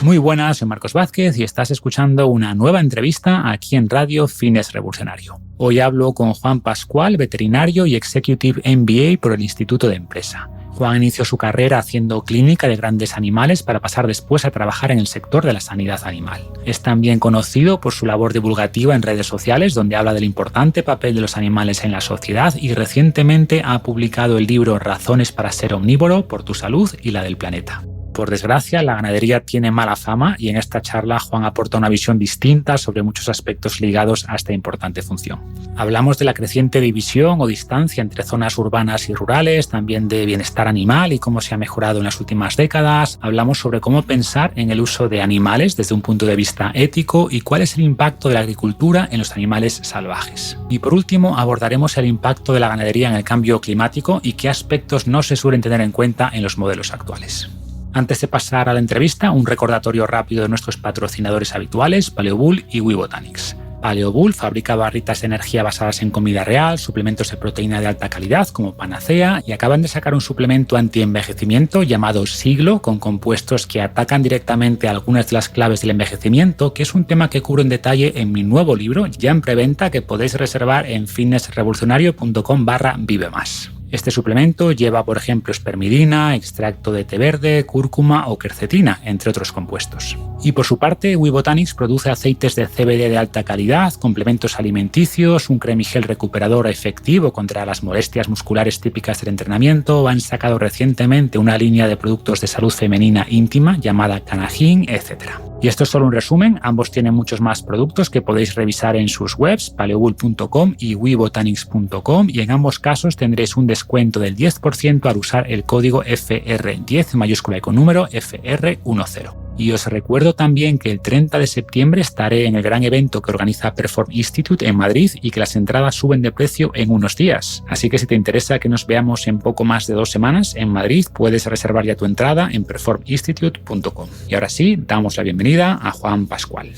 Muy buenas, soy Marcos Vázquez y estás escuchando una nueva entrevista aquí en Radio Fitness Revolucionario. Hoy hablo con Juan Pascual, veterinario y Executive MBA por el Instituto de Empresa. Juan inició su carrera haciendo clínica de grandes animales para pasar después a trabajar en el sector de la sanidad animal. Es también conocido por su labor divulgativa en redes sociales, donde habla del importante papel de los animales en la sociedad, y recientemente ha publicado el libro Razones para ser omnívoro, por tu salud y la del planeta. Por desgracia, la ganadería tiene mala fama y en esta charla Juan aporta una visión distinta sobre muchos aspectos ligados a esta importante función. Hablamos de la creciente división o distancia entre zonas urbanas y rurales, también de bienestar animal y cómo se ha mejorado en las últimas décadas. Hablamos sobre cómo pensar en el uso de animales desde un punto de vista ético y cuál es el impacto de la agricultura en los animales salvajes. Y por último, abordaremos el impacto de la ganadería en el cambio climático y qué aspectos no se suelen tener en cuenta en los modelos actuales. Antes de pasar a la entrevista, un recordatorio rápido de nuestros patrocinadores habituales, Paleobull y WeBotanics. Paleobull fabrica barritas de energía basadas en comida real, suplementos de proteína de alta calidad como Panacea, y acaban de sacar un suplemento anti-envejecimiento llamado Siglo, con compuestos que atacan directamente algunas de las claves del envejecimiento, que es un tema que cubro en detalle en mi nuevo libro, ya en preventa, que podéis reservar en fitnessrevolucionario.com/vivemás. Este suplemento lleva, por ejemplo, espermidina, extracto de té verde, cúrcuma o quercetina, entre otros compuestos. Y por su parte, WeBotanics produce aceites de CBD de alta calidad, complementos alimenticios, un cremigel recuperador efectivo contra las molestias musculares típicas del entrenamiento. Han sacado recientemente una línea de productos de salud femenina íntima llamada Canagin, etc. Y esto es solo un resumen, ambos tienen muchos más productos que podéis revisar en sus webs, paleobull.com y webotanics.com, y en ambos casos tendréis un descuento del 10% al usar el código FR10 mayúscula y con número FR10. Y os recuerdo también que el 30 de septiembre estaré en el gran evento que organiza Perform Institute en Madrid y que las entradas suben de precio en unos días. Así que si te interesa que nos veamos en poco más de 2 semanas en Madrid, puedes reservar ya tu entrada en performinstitute.com. Y ahora sí, damos la bienvenida a Juan Pascual.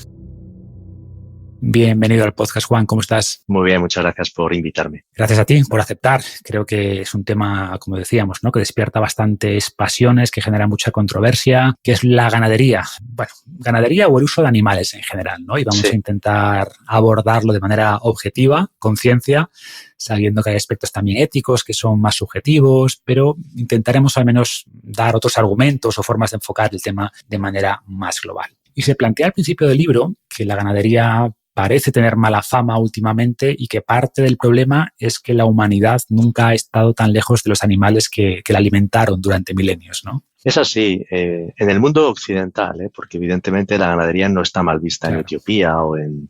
Bienvenido al podcast, Juan. ¿Cómo estás? Muy bien, muchas gracias por invitarme. Gracias a ti por aceptar. Creo que es un tema, como decíamos, ¿no?, que despierta bastantes pasiones, que genera mucha controversia, que es la ganadería. Bueno, ganadería o el uso de animales en general, ¿no? Y vamos a intentar abordarlo de manera objetiva, con ciencia, sabiendo que hay aspectos también éticos que son más subjetivos, pero intentaremos al menos dar otros argumentos o formas de enfocar el tema de manera más global. Y se plantea al principio del libro que la ganadería parece tener mala fama últimamente y que parte del problema es que la humanidad nunca ha estado tan lejos de los animales que la alimentaron durante milenios, ¿no? Es así, en el mundo occidental, porque evidentemente la ganadería no está mal vista en Etiopía o en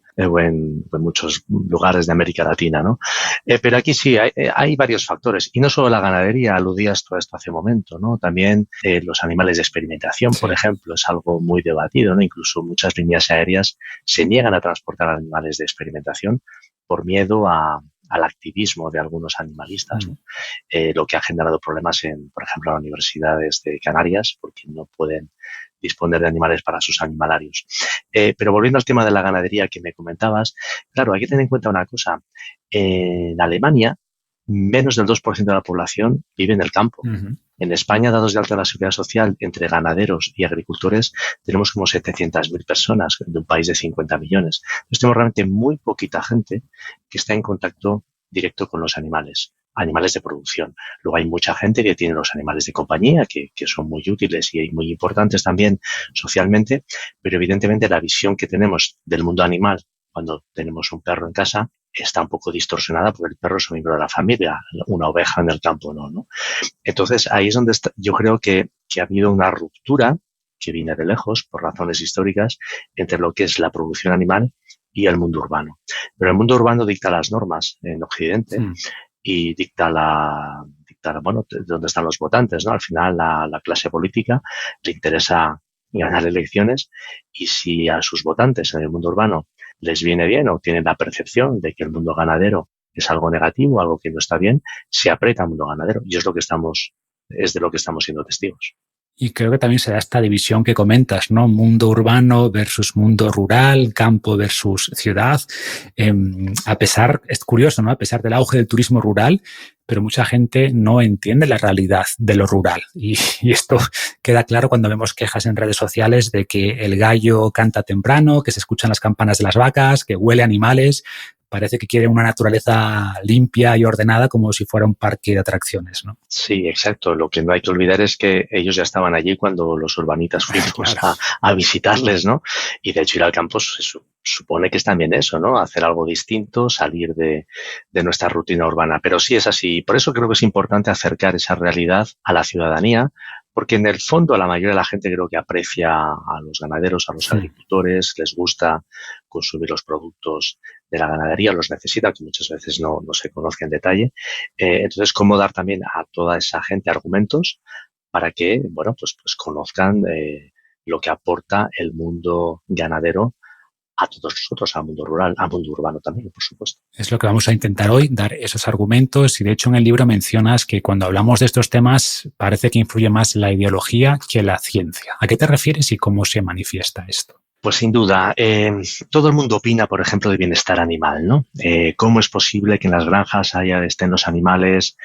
muchos lugares de América Latina, ¿no? Pero aquí sí, hay varios factores. Y no solo la ganadería, aludías tú a esto hace un momento, ¿no? También los animales de experimentación, por ejemplo, es algo muy debatido, ¿no? Incluso muchas líneas aéreas se niegan a transportar animales de experimentación por miedo al activismo de algunos animalistas, ¿no? Lo que ha generado problemas por ejemplo, en las universidades de Canarias, porque no pueden disponer de animales para sus animalarios. Pero volviendo al tema de la ganadería que me comentabas, claro, hay que tener en cuenta una cosa. En Alemania, menos del 2% de la población vive en el campo. En España, dados de alta de la Seguridad Social, entre ganaderos y agricultores, tenemos como 700.000 personas de un país de 50 millones. Entonces, tenemos realmente muy poquita gente que está en contacto directo con los animales de producción. Luego hay mucha gente que tiene los animales de compañía, que son muy útiles y muy importantes también socialmente, pero evidentemente la visión que tenemos del mundo animal cuando tenemos un perro en casa está un poco distorsionada porque el perro es un miembro de la familia, una oveja en el campo no. Entonces, ahí es donde yo creo que ha habido una ruptura que viene de lejos, por razones históricas, entre lo que es la producción animal y el mundo urbano. Pero el mundo urbano dicta las normas en Occidente y dicta dónde están los votantes, ¿no? Al final, la clase política le interesa ganar elecciones y si a sus votantes en el mundo urbano les viene bien o tienen la percepción de que el mundo ganadero es algo negativo, algo que no está bien, se aprieta el mundo ganadero y es de lo que estamos siendo testigos. Y creo que también se da esta división que comentas, ¿no? Mundo urbano versus mundo rural, campo versus ciudad. Es curioso, ¿no? A pesar del auge del turismo rural, pero mucha gente no entiende la realidad de lo rural. Y esto queda claro cuando vemos quejas en redes sociales de que el gallo canta temprano, que se escuchan las campanas de las vacas, que huele a animales. Parece que quiere una naturaleza limpia y ordenada como si fuera un parque de atracciones, ¿no? Sí, exacto. Lo que no hay que olvidar es que ellos ya estaban allí cuando los urbanitas fuimos Claro. a visitarles, ¿no? Y de hecho ir al campo supone que es también eso, ¿no? Hacer algo distinto, salir de nuestra rutina urbana. Pero sí es así. Por eso creo que es importante acercar esa realidad a la ciudadanía, porque en el fondo la mayoría de la gente creo que aprecia a los ganaderos, a los agricultores, les gusta consumir los productos de la ganadería, los necesita, que muchas veces no se conoce en detalle. Entonces, cómo dar también a toda esa gente argumentos para que, bueno, pues conozcan lo que aporta el mundo ganadero a todos nosotros, al mundo rural, al mundo urbano también, por supuesto. Es lo que vamos a intentar hoy, dar esos argumentos. Y de hecho en el libro mencionas que cuando hablamos de estos temas parece que influye más la ideología que la ciencia. ¿A qué te refieres y cómo se manifiesta esto? Pues sin duda, todo el mundo opina, por ejemplo, de bienestar animal, ¿no? ¿Cómo es posible que en las granjas estén los animales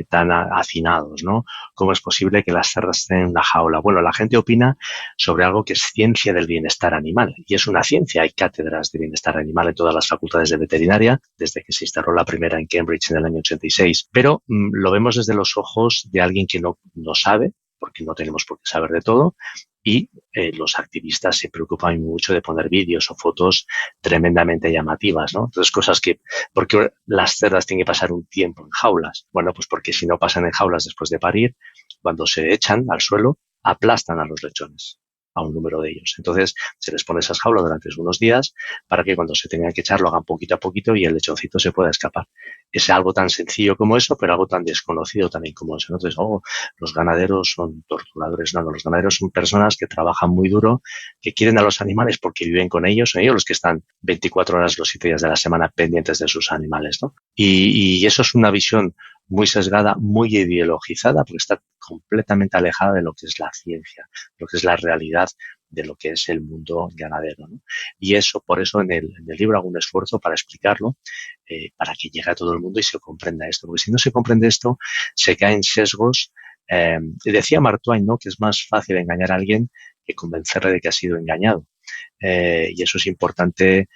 tan hacinados, ¿no? ¿Cómo es posible que las cerdas estén en una jaula? Bueno, la gente opina sobre algo que es ciencia del bienestar animal, y es una ciencia. Hay cátedras de bienestar animal en todas las facultades de veterinaria, desde que se instaló la primera en Cambridge en el año 86, pero lo vemos desde los ojos de alguien que no sabe, porque no tenemos por qué saber de todo, y los activistas se preocupan mucho de poner vídeos o fotos tremendamente llamativas, ¿no? Entonces, cosas que, ¿por qué las cerdas tienen que pasar un tiempo en jaulas? Bueno, pues porque si no pasan en jaulas después de parir, cuando se echan al suelo, aplastan a los lechones, a un número de ellos. Entonces, se les pone esas jaulas durante unos días para que cuando se tengan que echar lo hagan poquito a poquito y el lechoncito se pueda escapar. Es algo tan sencillo como eso, pero algo tan desconocido también como eso. Entonces, los ganaderos son torturadores. No, los ganaderos son personas que trabajan muy duro, que quieren a los animales porque viven con ellos, son ellos los que están 24 horas los 7 días de la semana pendientes de sus animales, ¿no? Y eso es una visión muy sesgada, muy ideologizada, porque está completamente alejada de lo que es la ciencia, lo que es la realidad de lo que es el mundo ganadero, ¿no? Y eso, por eso en el libro hago un esfuerzo para explicarlo, para que llegue a todo el mundo y se comprenda esto. Porque si no se comprende esto, se caen sesgos. Decía Mark Twain, ¿no?, que es más fácil engañar a alguien que convencerle de que ha sido engañado. Y eso es importante,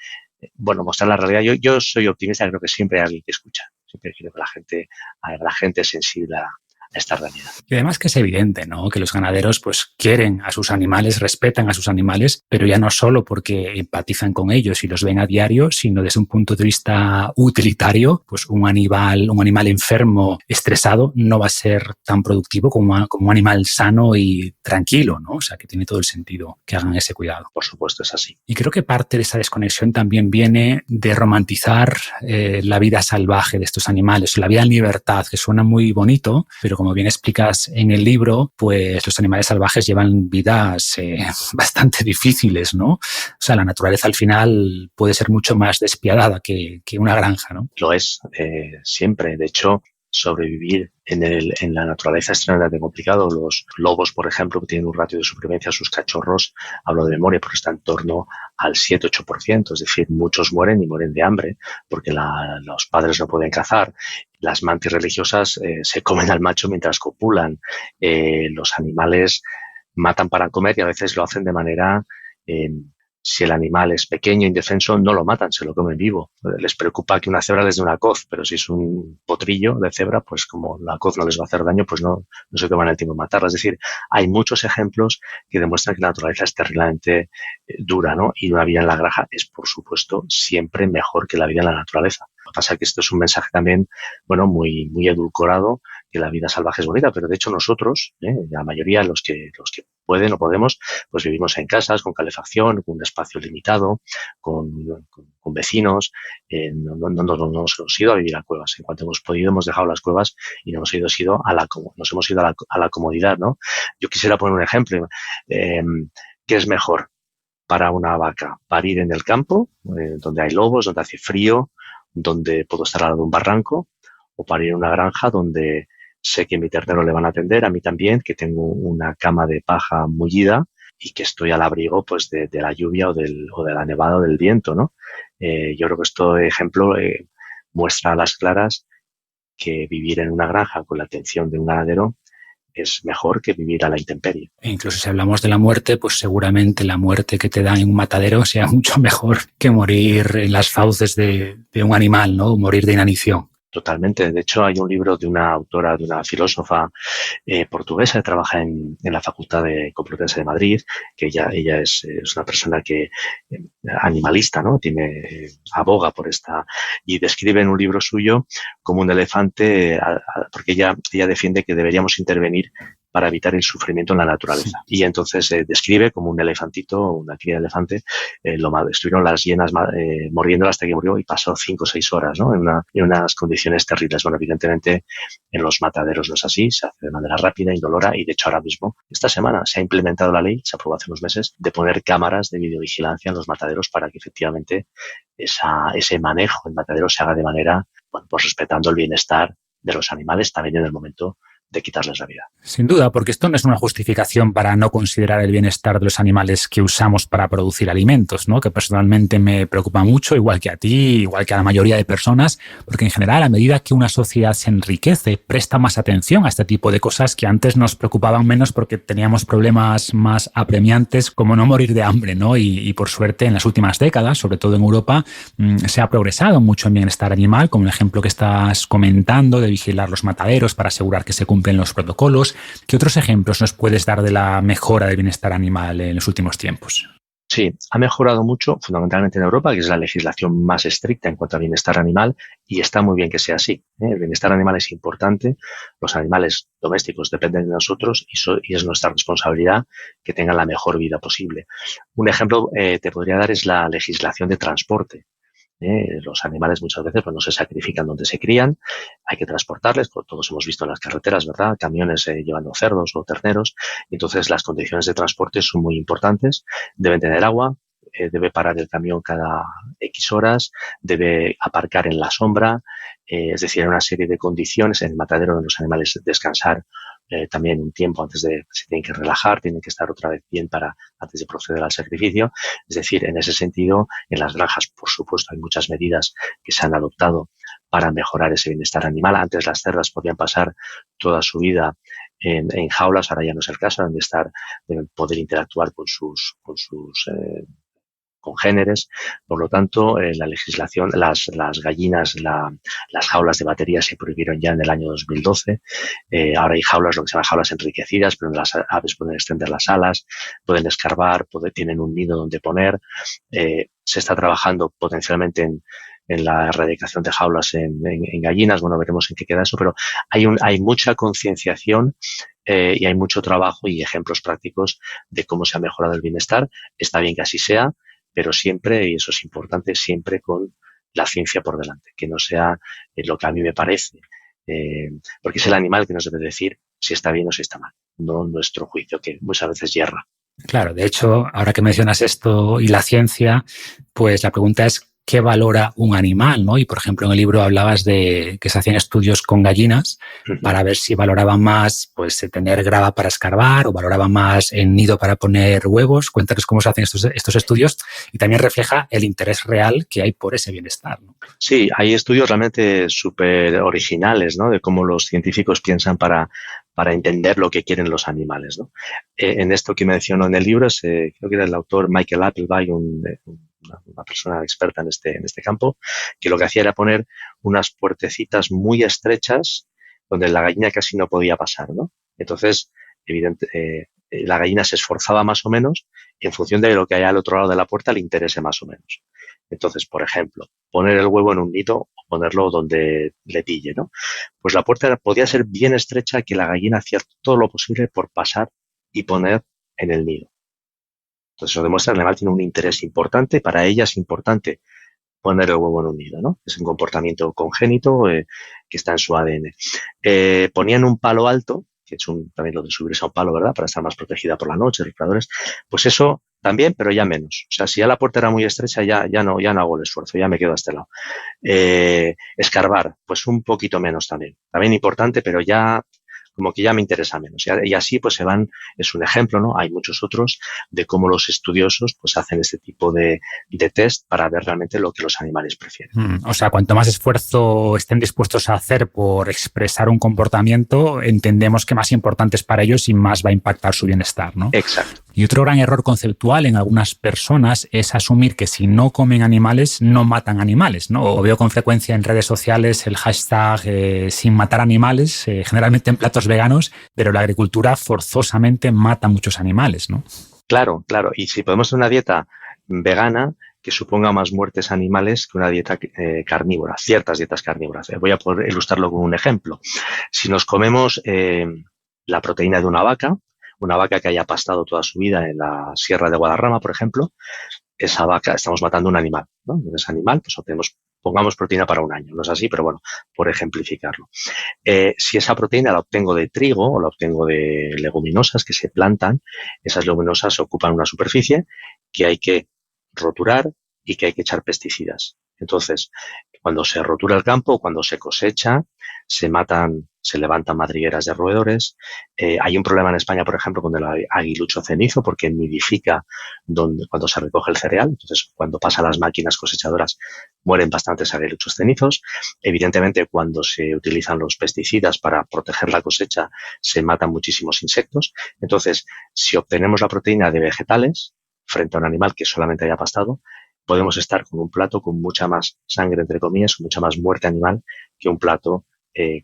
mostrar la realidad. Yo soy optimista, creo que siempre hay alguien que escucha. Siempre quiero que la gente es sensible a esta realidad. Y además que es evidente, ¿no?, que los ganaderos pues quieren a sus animales, respetan a sus animales, pero ya no solo porque empatizan con ellos y los ven a diario, sino desde un punto de vista utilitario, pues un animal enfermo, estresado, no va a ser tan productivo como un animal sano y tranquilo, ¿no? O sea, que tiene todo el sentido que hagan ese cuidado. Por supuesto, es así. Y creo que parte de esa desconexión también viene de romantizar la vida salvaje de estos animales, la vida en libertad, que suena muy bonito, pero como bien explicas en el libro, pues los animales salvajes llevan vidas bastante difíciles, ¿no? O sea, la naturaleza al final puede ser mucho más despiadada que una granja, ¿no? Lo es, siempre. De hecho, sobrevivir en la naturaleza es extremadamente complicado. Los lobos, por ejemplo, que tienen un ratio de supervivencia a sus cachorros, hablo de memoria, porque está en torno al 7-8%, es decir, muchos mueren y mueren de hambre porque los padres no pueden cazar. Las mantis religiosas se comen al macho mientras copulan. Los animales matan para comer y a veces lo hacen de manera... si el animal es pequeño, indefenso, no lo matan, se lo comen vivo. Les preocupa que una cebra les dé una coz, pero si es un potrillo de cebra, pues como la coz no les va a hacer daño, pues no se toman el tiempo de matarla. Es decir, hay muchos ejemplos que demuestran que la naturaleza es terriblemente dura, ¿no? Y una vida en la granja es, por supuesto, siempre mejor que la vida en la naturaleza. Lo que pasa es que esto es un mensaje también, muy, muy edulcorado, que la vida salvaje es bonita, pero de hecho nosotros, la mayoría, los que pueden o podemos, pues vivimos en casas, con calefacción, con un espacio limitado, con vecinos, no nos hemos ido a vivir a cuevas. En cuanto hemos podido, hemos dejado las cuevas y nos hemos ido a la comodidad, ¿no? Yo quisiera poner un ejemplo. ¿Qué es mejor para una vaca? ¿Parir en el campo, donde hay lobos, donde hace frío, donde puedo estar al lado de un barranco, o parir en una granja donde sé que a mi ternero le van a atender, a mí también, que tengo una cama de paja mullida y que estoy al abrigo pues de la lluvia o de la nevada o del viento, ¿no? Yo creo que este ejemplo muestra a las claras que vivir en una granja con la atención de un ganadero es mejor que vivir a la intemperie. E incluso si hablamos de la muerte, pues seguramente la muerte que te da en un matadero sea mucho mejor que morir en las fauces de un animal, ¿no? Morir de inanición. Totalmente. De hecho, hay un libro de una autora, de una filósofa portuguesa que trabaja en la Facultad de Complutense de Madrid, que ella es una persona que animalista, ¿no? Aboga por esta y describe en un libro suyo como un elefante, porque ella defiende que deberíamos intervenir para evitar el sufrimiento en la naturaleza. Y entonces describe como un elefantito, una cría de elefante, estuvieron las hienas mordiéndola hasta que murió y pasó 5 o 6 horas, ¿no? En unas condiciones terribles. Bueno, evidentemente en los mataderos no es así, se hace de manera rápida, indolora y de hecho ahora mismo, esta semana, se ha implementado la ley, se aprobó hace unos meses, de poner cámaras de videovigilancia en los mataderos para que efectivamente ese manejo en mataderos se haga de manera, bueno, pues respetando el bienestar de los animales también en el momento de quitarles la vida. Sin duda, porque esto no es una justificación para no considerar el bienestar de los animales que usamos para producir alimentos, ¿no? Que personalmente me preocupa mucho, igual que a ti, igual que a la mayoría de personas, porque en general, a medida que una sociedad se enriquece, presta más atención a este tipo de cosas que antes nos preocupaban menos porque teníamos problemas más apremiantes como no morir de hambre, ¿no? Y por suerte, en las últimas décadas, sobre todo en Europa, se ha progresado mucho en bienestar animal, como el ejemplo que estás comentando de vigilar los mataderos para asegurar que se cumplen los protocolos. ¿Qué otros ejemplos nos puedes dar de la mejora del bienestar animal en los últimos tiempos? Sí, ha mejorado mucho, fundamentalmente en Europa, que es la legislación más estricta en cuanto a bienestar animal, y está muy bien que sea así. El bienestar animal es importante, los animales domésticos dependen de nosotros y es nuestra responsabilidad que tengan la mejor vida posible. Un ejemplo te podría dar es la legislación de transporte. Los animales muchas veces pues, no se sacrifican donde se crían, hay que transportarles, pues, todos hemos visto en las carreteras, ¿verdad? Camiones llevando cerdos o terneros, y entonces las condiciones de transporte son muy importantes, deben tener agua, debe parar el camión cada X horas, debe aparcar en la sombra, es decir, hay una serie de condiciones en el matadero donde los animales descansar también un tiempo antes se tienen que relajar, tienen que estar otra vez bien antes de proceder al sacrificio. Es decir, en ese sentido, en las granjas, por supuesto, hay muchas medidas que se han adoptado para mejorar ese bienestar animal. Antes las cerdas podían pasar toda su vida en jaulas, ahora ya no es el caso, deben poder interactuar con sus congéneres. Por lo tanto, la legislación, las gallinas, las jaulas de batería se prohibieron ya en el año 2012. Ahora hay jaulas, lo que se llama jaulas enriquecidas, pero donde las aves pueden extender las alas, pueden escarbar, tienen un nido donde poner. Se está trabajando potencialmente en la erradicación de jaulas en gallinas. Bueno, veremos en qué queda eso, pero hay mucha concienciación y hay mucho trabajo y ejemplos prácticos de cómo se ha mejorado el bienestar. Está bien que así sea, pero siempre, y eso es importante, siempre con la ciencia por delante, que no sea lo que a mí me parece, porque es el animal que nos debe decir si está bien o si está mal, no nuestro juicio, que muchas veces yerra. Claro, de hecho, ahora que mencionas esto y la ciencia, pues la pregunta es ¿qué valora un animal? ¿No? Y, por ejemplo, en el libro hablabas de que se hacían estudios con gallinas para ver si valoraban más pues, tener grava para escarbar o valoraban más el nido para poner huevos. Cuéntanos cómo se hacen estos estudios y también refleja el interés real que hay por ese bienestar, ¿no? Sí, hay estudios realmente súper originales, ¿no? De cómo los científicos piensan para entender lo que quieren los animales, ¿no? En esto que menciono en el libro, creo que era el autor Michael Appleby, una persona experta en este campo, que lo que hacía era poner unas puertecitas muy estrechas donde la gallina casi no podía pasar, ¿no? Entonces, la gallina se esforzaba más o menos y en función de lo que haya al otro lado de la puerta le interese más o menos. Entonces, por ejemplo, poner el huevo en un nido o ponerlo donde le pille, ¿no? Pues la puerta podía ser bien estrecha que la gallina hacía todo lo posible por pasar y poner en el nido. Entonces, eso demuestra que el animal tiene un interés importante. Para ella es importante poner el huevo en un nido, ¿no? Es un comportamiento congénito que está en su ADN. Ponían un palo alto, que es también lo de subirse a un palo, ¿verdad? Para estar más protegida por la noche, los predadores. Pues eso también, pero ya menos. O sea, si ya la puerta era muy estrecha, ya no hago el esfuerzo, ya me quedo a este lado. Escarbar, pues un poquito menos también. También importante, pero ya como que ya me interesa menos. Y así pues se van, es un ejemplo, ¿no? Hay muchos otros de cómo los estudiosos pues hacen este tipo de test para ver realmente lo que los animales prefieren. O sea, cuanto más esfuerzo estén dispuestos a hacer por expresar un comportamiento, entendemos que más importante es para ellos y más va a impactar su bienestar, ¿no? Exacto. Y otro gran error conceptual en algunas personas es asumir que si no comen animales, no matan animales, ¿no? O veo con frecuencia en redes sociales el hashtag sin matar animales, generalmente en platos veganos, pero la agricultura forzosamente mata muchos animales, ¿no? Claro, claro. Y si podemos hacer una dieta vegana que suponga más muertes animales que una dieta carnívora, ciertas dietas carnívoras. Voy a poder ilustrarlo con un ejemplo. Si nos comemos la proteína de una vaca que haya pastado toda su vida en la Sierra de Guadarrama, por ejemplo, esa vaca, estamos matando un animal, ¿no? Ese animal, pues pongamos proteína para un año. No es así, pero bueno, por ejemplificarlo. Si esa proteína la obtengo de trigo o la obtengo de leguminosas que se plantan, esas leguminosas ocupan una superficie que hay que roturar y que hay que echar pesticidas. Entonces, cuando se rotura el campo, cuando se cosecha, se levantan madrigueras de roedores. Hay un problema en España, por ejemplo, con el aguilucho cenizo, porque nidifica cuando se recoge el cereal. Entonces, cuando pasan las máquinas cosechadoras, mueren bastantes aguiluchos cenizos. Evidentemente, cuando se utilizan los pesticidas para proteger la cosecha, se matan muchísimos insectos. Entonces, si obtenemos la proteína de vegetales frente a un animal que solamente haya pastado, podemos estar con un plato con mucha más sangre, entre comillas, con mucha más muerte animal que un plato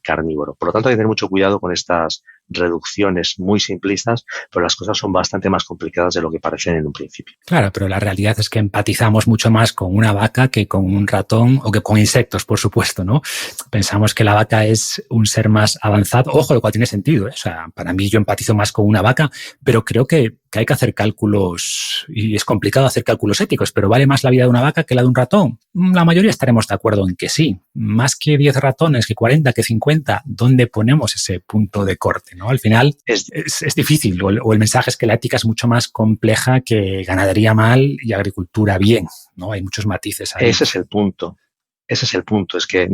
carnívoro. Por lo tanto, hay que tener mucho cuidado con estas reducciones muy simplistas, pero las cosas son bastante más complicadas de lo que parecen en un principio. Claro, pero la realidad es que empatizamos mucho más con una vaca que con un ratón o que con insectos, por supuesto, ¿no? Pensamos que la vaca es un ser más avanzado, ojo, lo cual tiene sentido, ¿eh? O sea, para mí yo empatizo más con una vaca, pero creo que hay que hacer cálculos, y es complicado hacer cálculos éticos, pero ¿vale más la vida de una vaca que la de un ratón? La mayoría estaremos de acuerdo en que sí. Más que 10 ratones, que 40, que 50, ¿dónde ponemos ese punto de corte, ¿no? Al final es difícil, o el mensaje es que la ética es mucho más compleja que ganadería mal y agricultura bien, ¿no? Hay muchos matices ahí. Ese es el punto. Ese es el punto. Es que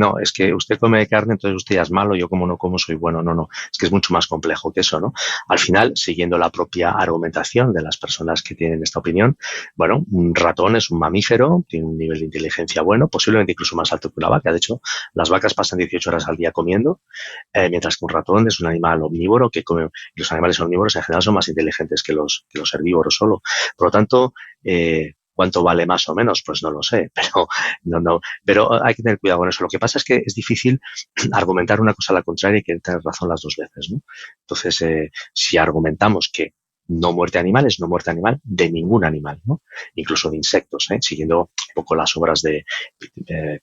usted come carne, entonces usted ya es malo, yo como no como soy bueno. No. Es que es mucho más complejo que eso, ¿no? Al final, siguiendo la propia argumentación de las personas que tienen esta opinión, bueno, un ratón es un mamífero, tiene un nivel de inteligencia bueno, posiblemente incluso más alto que una vaca. De hecho, las vacas pasan 18 horas al día comiendo, mientras que un ratón es un animal omnívoro que come. Los animales omnívoros en general son más inteligentes que los herbívoros solo. Por lo tanto, ¿cuánto vale más o menos? Pues no lo sé, pero hay que tener cuidado con eso. Lo que pasa es que es difícil argumentar una cosa a la contraria y que tener razón las dos veces, ¿no? Entonces, si argumentamos que no muerte animal es no muerte animal de ningún animal, ¿no? Incluso de insectos, siguiendo un poco las obras de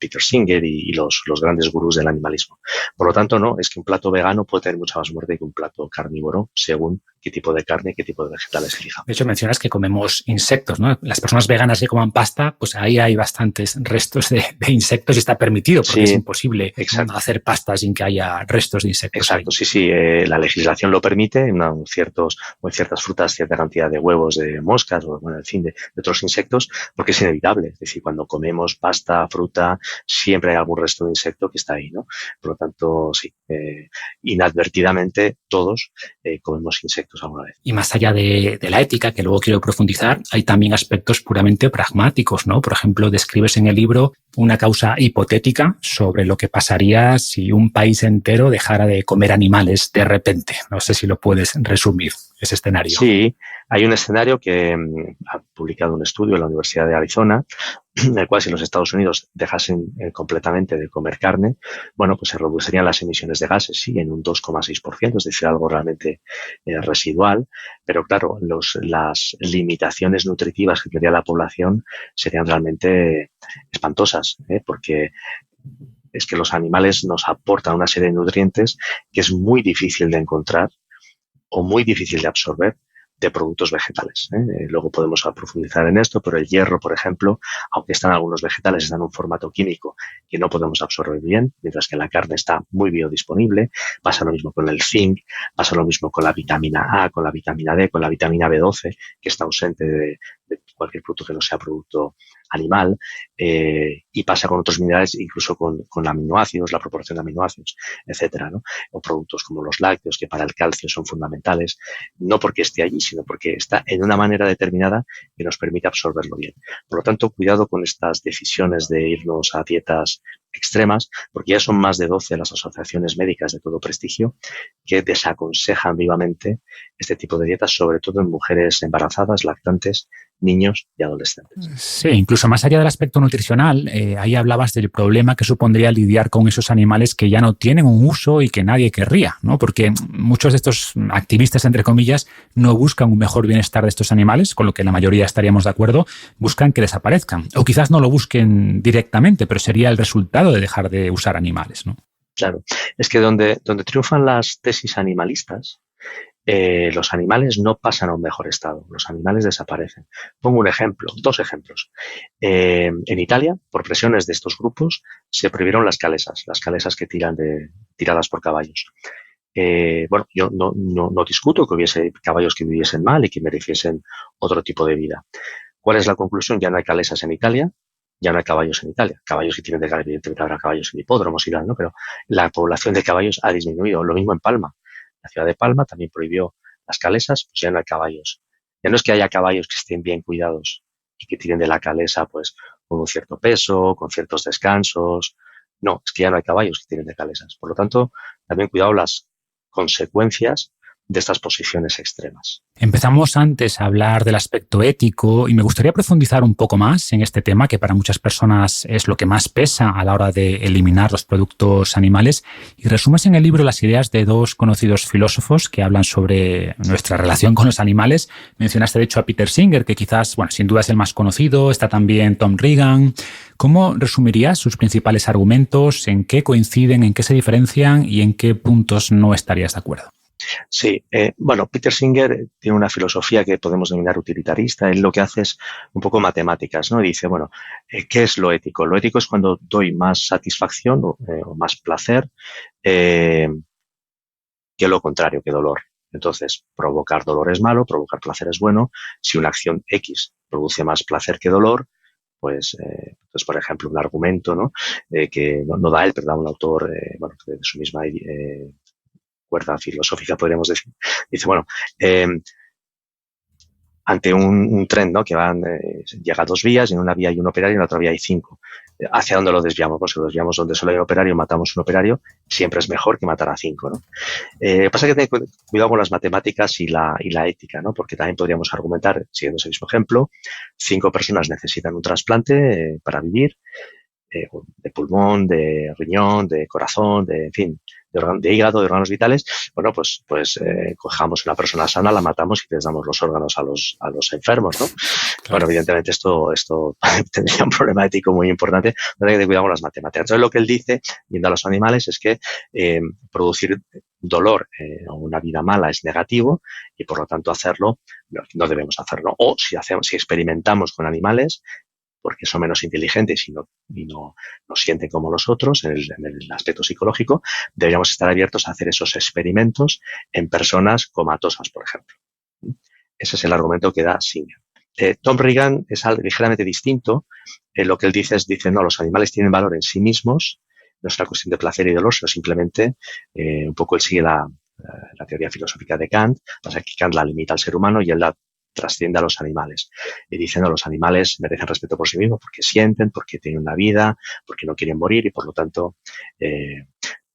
Peter Singer y los grandes gurús del animalismo. Por lo tanto, no, es que un plato vegano puede tener mucha más muerte que un plato carnívoro, según qué tipo de carne y qué tipo de vegetales elijamos. De hecho, mencionas que comemos insectos, ¿no? Las personas veganas que coman pasta, pues ahí hay bastantes restos de insectos y está permitido porque es imposible hacer pasta sin que haya restos de insectos. Exacto, ahí. Sí. La legislación lo permite en ciertas frutas, cierta cantidad de huevos de moscas o, bueno, en fin, de otros insectos, porque es inevitable. Es decir, cuando comemos pasta, fruta, siempre hay algún resto de insecto que está ahí, ¿no? Por lo tanto, sí, inadvertidamente todos comemos insectos alguna vez. Y más allá de la ética, que luego quiero profundizar, hay también aspectos puramente pragmáticos, ¿no? Por ejemplo, describes en el libro una causa hipotética sobre lo que pasaría si un país entero dejara de comer animales de repente. No sé si lo puedes resumir, ese escenario. Sí, hay un escenario que ha publicado un estudio en la Universidad de Arizona, en el cual si los Estados Unidos dejasen completamente de comer carne, bueno, pues se reducirían las emisiones de gases, sí, en un 2,6%, es decir, algo realmente residual, pero claro, las limitaciones nutritivas que tendría la población serían realmente espantosas, porque es que los animales nos aportan una serie de nutrientes que es muy difícil de encontrar o muy difícil de absorber de productos vegetales. Luego podemos profundizar en esto, pero el hierro, por ejemplo, aunque están algunos vegetales, está en un formato químico que no podemos absorber bien, mientras que la carne está muy biodisponible. Pasa lo mismo con el zinc, pasa lo mismo con la vitamina A, con la vitamina D, con la vitamina B12, que está ausente de cualquier producto que no sea producto animal, y pasa con otros minerales, incluso con aminoácidos, la proporción de aminoácidos, etcétera, ¿no? O productos como los lácteos, que para el calcio son fundamentales, no porque esté allí, sino porque está en una manera determinada que nos permite absorberlo bien. Por lo tanto, cuidado con estas decisiones de irnos a dietas extremas, porque ya son más de 12 las asociaciones médicas de todo prestigio que desaconsejan vivamente este tipo de dietas, sobre todo en mujeres embarazadas, lactantes, niños y adolescentes. Sí, incluso más allá del aspecto nutricional, ahí hablabas del problema que supondría lidiar con esos animales que ya no tienen un uso y que nadie querría, ¿no? Porque muchos de estos activistas, entre comillas, no buscan un mejor bienestar de estos animales, con lo que la mayoría estaríamos de acuerdo, buscan que desaparezcan. O quizás no lo busquen directamente, pero sería el resultado de dejar de usar animales, ¿no? Claro, es que donde triunfan las tesis animalistas, los animales no pasan a un mejor estado, los animales desaparecen. Pongo un ejemplo, 2 ejemplos. En Italia, por presiones de estos grupos, se prohibieron las calesas que tiradas por caballos. Bueno, yo no discuto que hubiese caballos que viviesen mal y que mereciesen otro tipo de vida. ¿Cuál es la conclusión? Ya no hay calesas en Italia, ya no hay caballos en Italia. Caballos que tienen de cara, evidentemente habrá caballos en hipódromos y tal, ¿no? Pero la población de caballos ha disminuido. Lo mismo en Palma. La ciudad de Palma también prohibió las calesas, pues ya no hay caballos. Ya no es que haya caballos que estén bien cuidados y que tiren de la calesa, pues, con un cierto peso, con ciertos descansos. No, es que ya no hay caballos que tiren de calesas. Por lo tanto, también cuidado las consecuencias de estas posiciones extremas. Empezamos antes a hablar del aspecto ético y me gustaría profundizar un poco más en este tema que para muchas personas es lo que más pesa a la hora de eliminar los productos animales, y resumes en el libro las ideas de 2 conocidos filósofos que hablan sobre nuestra relación con los animales. Mencionaste de hecho a Peter Singer, que quizás, bueno, sin duda es el más conocido, está también Tom Regan. ¿Cómo resumirías sus principales argumentos? ¿En qué coinciden, en qué se diferencian y en qué puntos no estarías de acuerdo? Sí, bueno, Peter Singer tiene una filosofía que podemos denominar utilitarista. Él lo que hace es un poco matemáticas, ¿no? Y dice, bueno, ¿qué es lo ético? Lo ético es cuando doy más satisfacción o más placer que lo contrario, que dolor. Entonces, provocar dolor es malo, provocar placer es bueno. Si una acción X produce más placer que dolor, pues, por ejemplo, un argumento, ¿no? Que no da él, pero da un autor, bueno, de su misma cuerda filosófica, podríamos decir. Dice, bueno, ante un tren, ¿no? Que llega a 2 vías, y en una vía hay un operario y en la otra vía hay 5. ¿Hacia dónde lo desviamos? Pues si lo desviamos donde solo hay un operario, matamos un operario, siempre es mejor que matar a 5, ¿no? Pasa que hay que tener cuidado con las matemáticas y la ética, ¿no? Porque también podríamos argumentar, siguiendo ese mismo ejemplo, 5 personas necesitan un trasplante para vivir, de pulmón, de riñón, de corazón, en fin, de hígado, de órganos vitales. Bueno, pues cojamos una persona sana, la matamos y les damos los órganos a los enfermos, ¿no? Claro. Bueno, evidentemente esto tendría un problema ético muy importante, pero hay que tener cuidado con las matemáticas. Entonces, lo que él dice, viendo a los animales, es que producir dolor o una vida mala es negativo y, por lo tanto, hacerlo no debemos hacerlo. O si experimentamos con animales, porque son menos inteligentes y no sienten como nosotros en el aspecto psicológico, deberíamos estar abiertos a hacer esos experimentos en personas comatosas, por ejemplo. Ese es el argumento que da Singer. Tom Regan es algo ligeramente distinto. Lo que él dice no, los animales tienen valor en sí mismos, no es una cuestión de placer y dolor, sino simplemente un poco él sigue la teoría filosófica de Kant, pasa que Kant la limita al ser humano y él la trasciende a los animales. Y dicen, no, los animales merecen respeto por sí mismos porque sienten, porque tienen una vida, porque no quieren morir y, por lo tanto,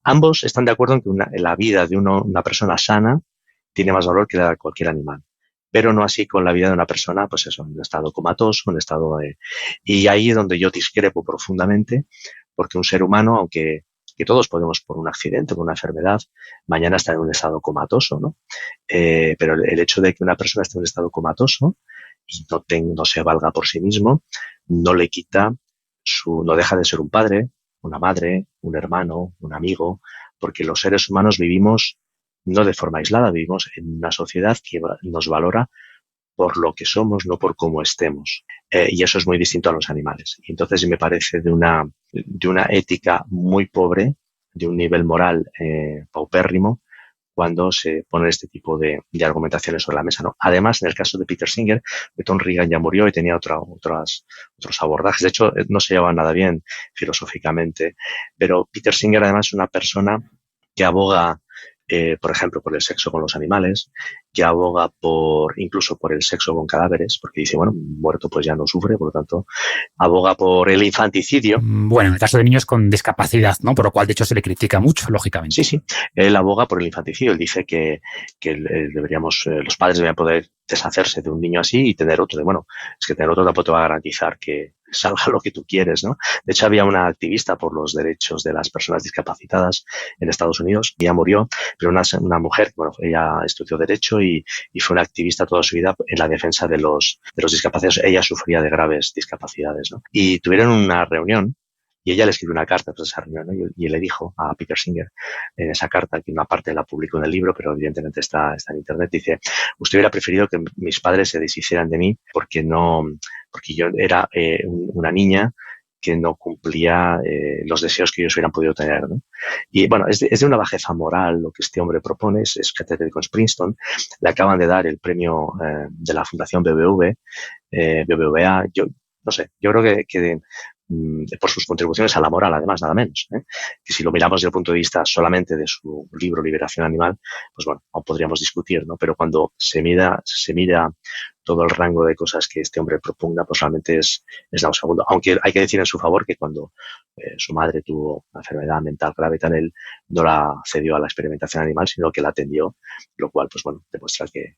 ambos están de acuerdo en que la vida de una persona sana tiene más valor que la de cualquier animal. Pero no así con la vida de una persona, pues eso, en un estado comatoso, en un estado y ahí es donde yo discrepo profundamente, porque un ser humano, aunque que todos podemos, por un accidente, por una enfermedad, mañana estar en un estado comatoso, ¿no? Pero el hecho de que una persona esté en un estado comatoso y no se valga por sí mismo, no le quita no deja de ser un padre, una madre, un hermano, un amigo, porque los seres humanos vivimos no de forma aislada, vivimos en una sociedad que nos valora por lo que somos, no por cómo estemos. Y eso es muy distinto a los animales. Y entonces me parece de una ética muy pobre, de un nivel moral paupérrimo, cuando se ponen este tipo de argumentaciones sobre la mesa, ¿no? Además, en el caso de Peter Singer, Tom Regan ya murió y tenía otros abordajes. De hecho, no se llevaban nada bien filosóficamente, pero Peter Singer además es una persona que aboga, por ejemplo, por el sexo con los animales, que aboga incluso por el sexo con cadáveres, porque dice, bueno, muerto pues ya no sufre, por lo tanto, aboga por el infanticidio. Bueno, en el caso de niños con discapacidad, ¿no? Por lo cual, de hecho, se le critica mucho, lógicamente. Sí, sí. Él aboga por el infanticidio. Él dice que los padres deberían poder deshacerse de un niño así y tener otro. Bueno, es que tener otro tampoco te va a garantizar que salga lo que tú quieres, ¿no? De hecho, había una activista por los derechos de las personas discapacitadas en Estados Unidos. Ella murió, pero una mujer, bueno, ella estudió Derecho y fue una activista toda su vida en la defensa de los discapacitados. Ella sufría de graves discapacidades, ¿no? Y tuvieron una reunión y ella le escribió una carta tras esa reunión, ¿no? Y le dijo a Peter Singer en esa carta, que una parte la publicó en el libro, pero evidentemente está en internet, dice, usted hubiera preferido que mis padres se deshicieran de mí porque yo era una niña que no cumplía los deseos que ellos hubieran podido tener, ¿no? Y bueno, es de una bajeza moral lo que este hombre propone, es catedrático en Princeton, le acaban de dar el premio de la Fundación BBVA, yo no sé, yo creo que por sus contribuciones a la moral, además, nada menos, ¿eh? Que si lo miramos desde el punto de vista solamente de su libro Liberación Animal, pues bueno, aún podríamos discutir, ¿no? Pero cuando se mira todo el rango de cosas que este hombre proponga, pues realmente es nauseabundo. Aunque hay que decir en su favor que cuando su madre tuvo una enfermedad mental grave, tal, él no la cedió a la experimentación animal, sino que la atendió, lo cual, pues bueno, demuestra que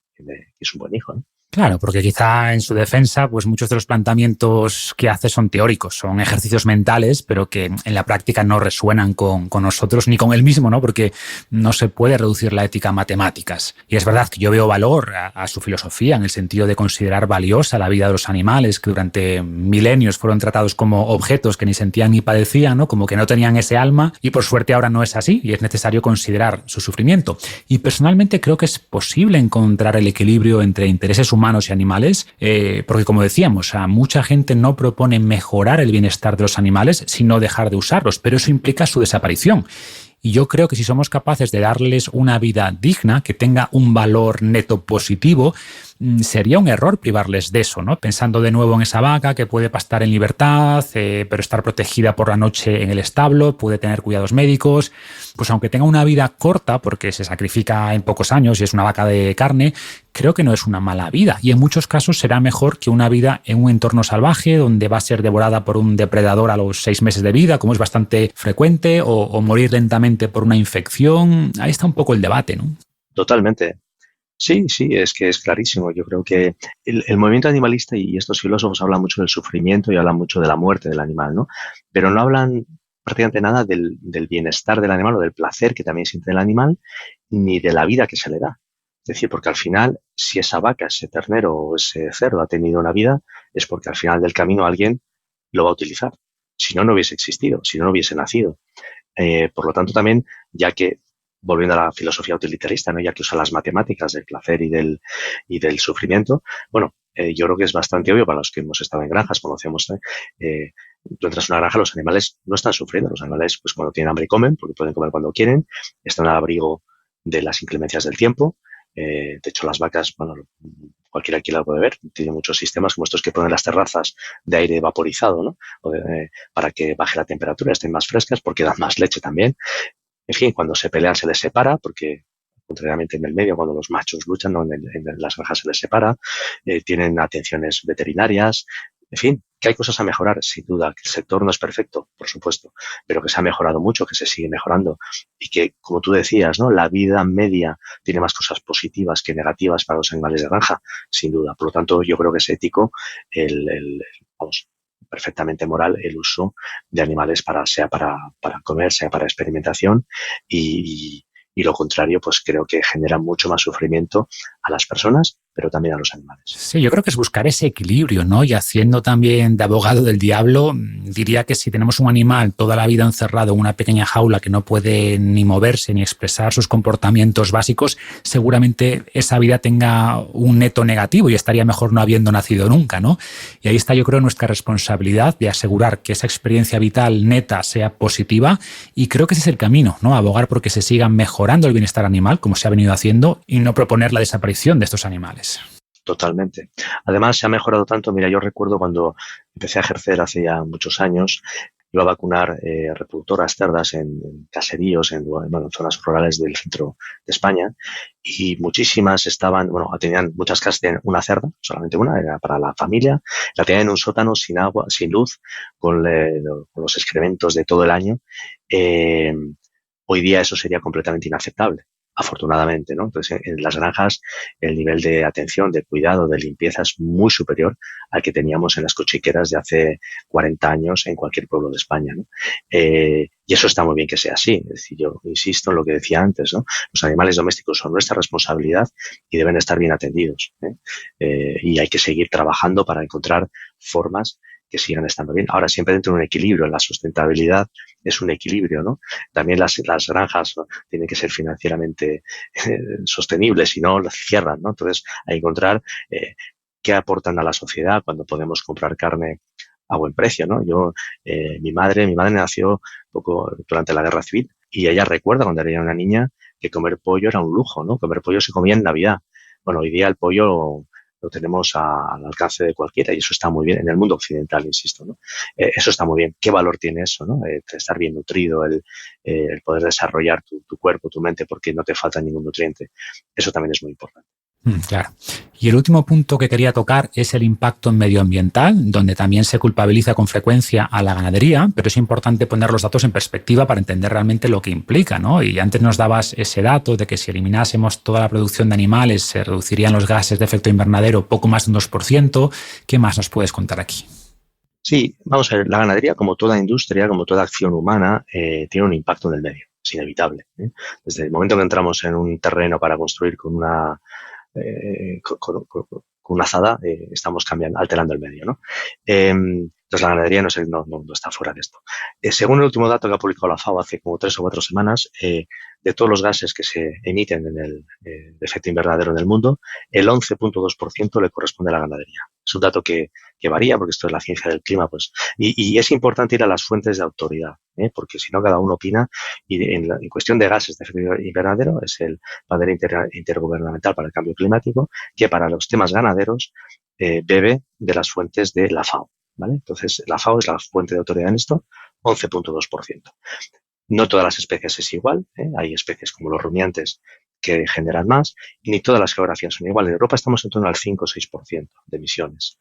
es un buen hijo, ¿no? Claro, porque quizá en su defensa, pues muchos de los planteamientos que hace son teóricos, son ejercicios mentales, pero que en la práctica no resuenan con nosotros ni con él mismo, ¿no? Porque no se puede reducir la ética a matemáticas. Y es verdad que yo veo valor a su filosofía en el sentido de considerar valiosa la vida de los animales que durante milenios fueron tratados como objetos que ni sentían ni padecían, ¿no? Como que no tenían ese alma, y por suerte ahora no es así y es necesario considerar su sufrimiento. Y personalmente creo que es posible encontrar el equilibrio entre intereses humanos y animales, porque como decíamos, mucha gente no propone mejorar el bienestar de los animales, sino dejar de usarlos, pero eso implica su desaparición. Y yo creo que si somos capaces de darles una vida digna, que tenga un valor neto positivo, sería un error privarles de eso, ¿no? Pensando de nuevo en esa vaca que puede pastar en libertad, pero estar protegida por la noche en el establo, puede tener cuidados médicos, pues aunque tenga una vida corta, porque se sacrifica en pocos años y es una vaca de carne, creo que no es una mala vida. Y en muchos casos será mejor que una vida en un entorno salvaje, donde va a ser devorada por un depredador a los 6 meses de vida, como es bastante frecuente, o morir lentamente por una infección. Ahí está un poco el debate, ¿no? Totalmente. Sí, es que es clarísimo. Yo creo que el movimiento animalista y estos filósofos hablan mucho del sufrimiento y hablan mucho de la muerte del animal, ¿no? Pero no hablan prácticamente nada del bienestar del animal o del placer que también siente el animal, ni de la vida que se le da. Es decir, porque al final, si esa vaca, ese ternero o ese cerdo ha tenido una vida, es porque al final del camino alguien lo va a utilizar. Si no, no hubiese existido, si no, no hubiese nacido. Por lo tanto, también, ya que volviendo a la filosofía utilitarista, ¿no? Ya que usa las matemáticas del placer y del sufrimiento, bueno, yo creo que es bastante obvio para los que hemos estado en granjas, conocemos, tú entras en una granja, los animales no están sufriendo, los animales pues cuando tienen hambre comen, porque pueden comer cuando quieren, están al abrigo de las inclemencias del tiempo. De hecho, las vacas, bueno, cualquiera aquí la puede ver, tiene muchos sistemas como estos que ponen las terrazas de aire vaporizado, ¿no? Para que baje la temperatura, estén más frescas, porque dan más leche también. En fin, cuando se pelean se les separa, porque contrariamente en el medio, cuando los machos luchan, ¿no? en las granjas se les separa, tienen atenciones veterinarias, en fin, que hay cosas a mejorar, sin duda, que el sector no es perfecto, por supuesto, pero que se ha mejorado mucho, que se sigue mejorando y que, como tú decías, ¿no? La vida media tiene más cosas positivas que negativas para los animales de granja, sin duda. Por lo tanto, yo creo que es ético vamos, perfectamente moral el uso de animales sea para comer, sea para experimentación y lo contrario, pues creo que genera mucho más sufrimiento a las personas pero también a los animales. Sí, yo creo que es buscar ese equilibrio, ¿no? Y haciendo también de abogado del diablo, diría que si tenemos un animal toda la vida encerrado en una pequeña jaula que no puede ni moverse ni expresar sus comportamientos básicos, seguramente esa vida tenga un neto negativo y estaría mejor no habiendo nacido nunca, ¿no? Y ahí está, yo creo, nuestra responsabilidad de asegurar que esa experiencia vital neta sea positiva, y creo que ese es el camino, ¿no? Abogar porque se siga mejorando el bienestar animal, como se ha venido haciendo, y no proponer la desaparición de estos animales. Totalmente. Además, se ha mejorado tanto. Mira, yo recuerdo cuando empecé a ejercer hace ya muchos años, iba a vacunar reproductoras cerdas en caseríos, en zonas rurales del centro de España, y muchísimas estaban, tenían muchas casas, tenían una cerda, solamente una, era para la familia, la tenían en un sótano sin agua, sin luz, con los excrementos de todo el año. Hoy día eso sería completamente inaceptable, afortunadamente, ¿no? Entonces, en las granjas el nivel de atención, de cuidado, de limpieza es muy superior al que teníamos en las cochiqueras de hace 40 años en cualquier pueblo de España, ¿no? Y eso está muy bien que sea así. Es decir, yo insisto en lo que decía antes, ¿no? Los animales domésticos son nuestra responsabilidad y deben estar bien atendidos, ¿eh? Y hay que seguir trabajando para encontrar formas que sigan estando bien. Ahora, siempre dentro de un equilibrio. La sustentabilidad es un equilibrio, ¿no? También las granjas, ¿no?, tienen que ser financieramente sostenibles, si no, las cierran, ¿no? Entonces, hay que encontrar qué aportan a la sociedad cuando podemos comprar carne a buen precio, ¿no? Mi madre nació poco durante la Guerra Civil, y ella recuerda cuando era una niña que comer pollo era un lujo, ¿no? Comer pollo se comía en Navidad. Bueno, hoy día el pollo lo tenemos al alcance de cualquiera, y eso está muy bien en el mundo occidental, insisto, ¿no? Eso está muy bien. ¿Qué valor tiene eso, no? Estar bien nutrido, el poder desarrollar tu cuerpo, tu mente, porque no te falta ningún nutriente. Eso también es muy importante. Claro. Y el último punto que quería tocar es el impacto medioambiental, donde también se culpabiliza con frecuencia a la ganadería, pero es importante poner los datos en perspectiva para entender realmente lo que implica, ¿no? Y antes nos dabas ese dato de que si eliminásemos toda la producción de animales se reducirían los gases de efecto invernadero poco más de un 2%. ¿Qué más nos puedes contar aquí? Sí, vamos a ver, la ganadería, como toda industria, como toda acción humana, tiene un impacto en el medio, es inevitable, ¿eh? Desde el momento que entramos en un terreno para construir con una azada, estamos alterando el medio, ¿no? Entonces la ganadería no está fuera de esto. Según el último dato que ha publicado la FAO hace como 3 o 4 semanas, de todos los gases que se emiten en el de efecto invernadero en el mundo, el 11.2% le corresponde a la ganadería. Es un dato que varía, porque esto es la ciencia del clima, pues, y es importante ir a las fuentes de autoridad, porque si no cada uno opina, y en cuestión de gases de efecto invernadero es el panel intergubernamental para el cambio climático, que para los temas ganaderos bebe de las fuentes de la FAO, ¿vale? Entonces la FAO es la fuente de autoridad en esto, 11.2%. No todas las especies es igual, hay especies como los rumiantes que generan más, y ni todas las geografías son iguales. En Europa estamos en torno al 5 o 6% de emisiones.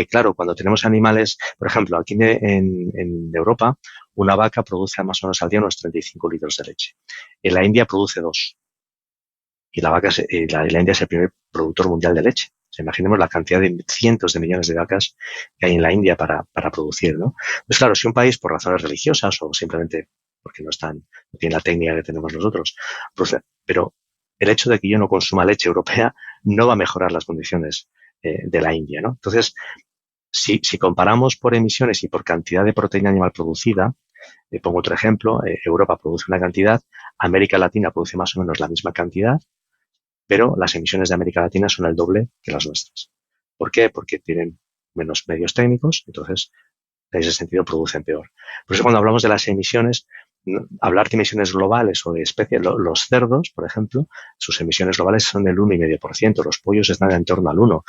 Claro, cuando tenemos animales, por ejemplo, aquí en Europa, una vaca produce más o menos al día unos 35 litros de leche. En la India produce 2. Y la India es el primer productor mundial de leche. O sea, imaginemos la cantidad de cientos de millones de vacas que hay en la India para producir, ¿no? Pues claro, si un país, por razones religiosas o simplemente porque no tiene la técnica que tenemos nosotros, pues, pero el hecho de que yo no consuma leche europea no va a mejorar las condiciones de la India, ¿no? Entonces, si comparamos por emisiones y por cantidad de proteína animal producida, pongo otro ejemplo, Europa produce una cantidad, América Latina produce más o menos la misma cantidad, pero las emisiones de América Latina son el doble que las nuestras. ¿Por qué? Porque tienen menos medios técnicos, entonces en ese sentido producen peor. Por eso cuando hablamos de las emisiones, hablar de emisiones globales o de especies, los cerdos, por ejemplo, sus emisiones globales son del 1,5%, los pollos están en torno al 1%,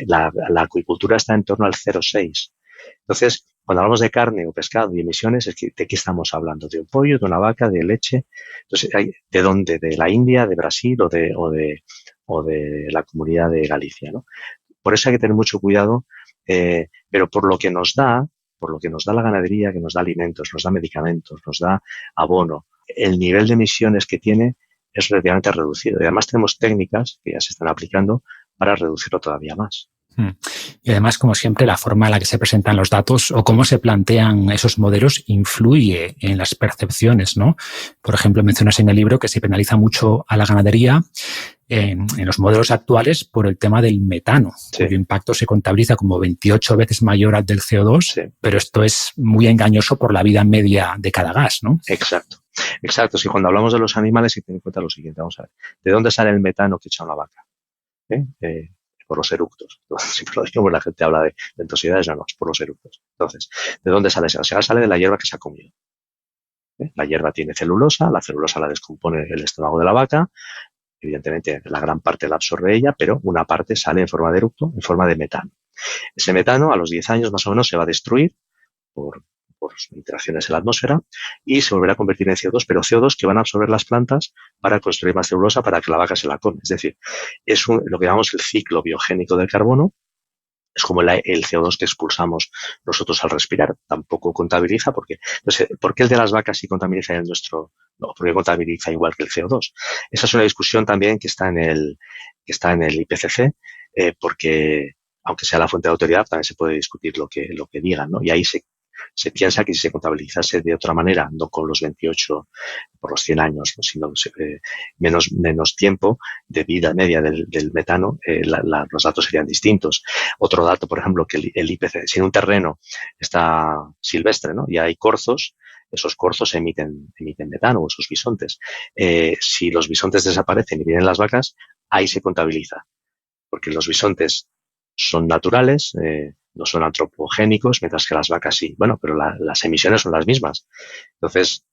la acuicultura está en torno al 0,6%. Entonces, cuando hablamos de carne o pescado y emisiones, ¿de qué estamos hablando? ¿De un pollo, de una vaca, de leche? Entonces, ¿de dónde? ¿De la India, de Brasil o de la comunidad de Galicia, ¿no? Por eso hay que tener mucho cuidado, pero por lo que nos da la ganadería, que nos da alimentos, nos da medicamentos, nos da abono, el nivel de emisiones que tiene es relativamente reducido. Y además tenemos técnicas que ya se están aplicando para reducirlo todavía más. Y además, como siempre, la forma en la que se presentan los datos o cómo se plantean esos modelos influye en las percepciones, ¿no? Por ejemplo, mencionas en el libro que se penaliza mucho a la ganadería en los modelos actuales por el tema del metano, cuyo impacto se contabiliza como 28 veces mayor al del CO2, pero esto es muy engañoso por la vida media de cada gas, ¿no? Exacto. Si cuando hablamos de los animales, hay que tener en cuenta lo siguiente, vamos a ver, ¿de dónde sale el metano que echa una vaca? Por los eructos. Siempre lo digo, la gente habla de ventosidades, no, es por los eructos. Entonces, ¿de dónde sale ese gas? Sale de la hierba que se ha comido. La hierba tiene celulosa, la celulosa la descompone el estómago de la vaca, evidentemente la gran parte la absorbe ella, pero una parte sale en forma de eructo, en forma de metano. Ese metano a los 10 años más o menos se va a destruir por interacciones en la atmósfera y se volverá a convertir en CO2, pero CO2 que van a absorber las plantas para construir más celulosa para que la vaca se la come. Es decir, es lo que llamamos el ciclo biogénico del carbono. Es como el CO2 que expulsamos nosotros al respirar. Tampoco contabiliza porque, entonces, ¿por qué el de las vacas sí contabiliza y el nuestro no? Porque contabiliza igual que el CO2. Esa es una discusión también que está en el IPCC, porque aunque sea la fuente de autoridad, también se puede discutir lo que digan, ¿no? Y ahí se piensa que si se contabilizase de otra manera, no con los 28 por los 100 años, ¿no? Sino menos tiempo de vida media del metano, los datos serían distintos. Otro dato, por ejemplo, que el IPCC, si en un terreno está silvestre, ¿no? Y hay corzos, esos corzos emiten metano, o esos bisontes. Si los bisontes desaparecen y vienen las vacas, ahí se contabiliza, porque los bisontes son naturales, no son antropogénicos, mientras que las vacas sí. Bueno, pero las emisiones son las mismas. Entonces,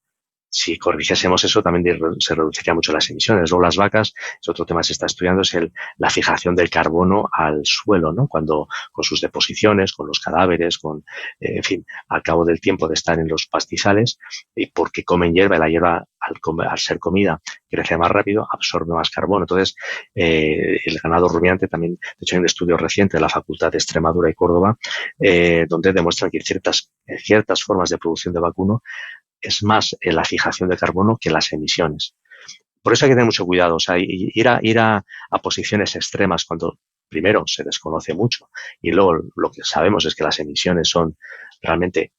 si corrigiésemos eso, también se reduciría mucho las emisiones. Luego las vacas, es otro tema que se está estudiando, es la fijación del carbono al suelo, ¿no? Cuando, con sus deposiciones, con los cadáveres, en fin, al cabo del tiempo de estar en los pastizales, y porque comen hierba, y la hierba, al ser comida, crece más rápido, absorbe más carbono. Entonces, el ganado rumiante también, de hecho, hay un estudio reciente de la Facultad de Extremadura y Córdoba, donde demuestran que ciertas formas de producción de vacuno es más la fijación de carbono que las emisiones. Por eso hay que tener mucho cuidado, o sea, ir a posiciones extremas cuando primero se desconoce mucho y luego lo que sabemos es que las emisiones son realmente,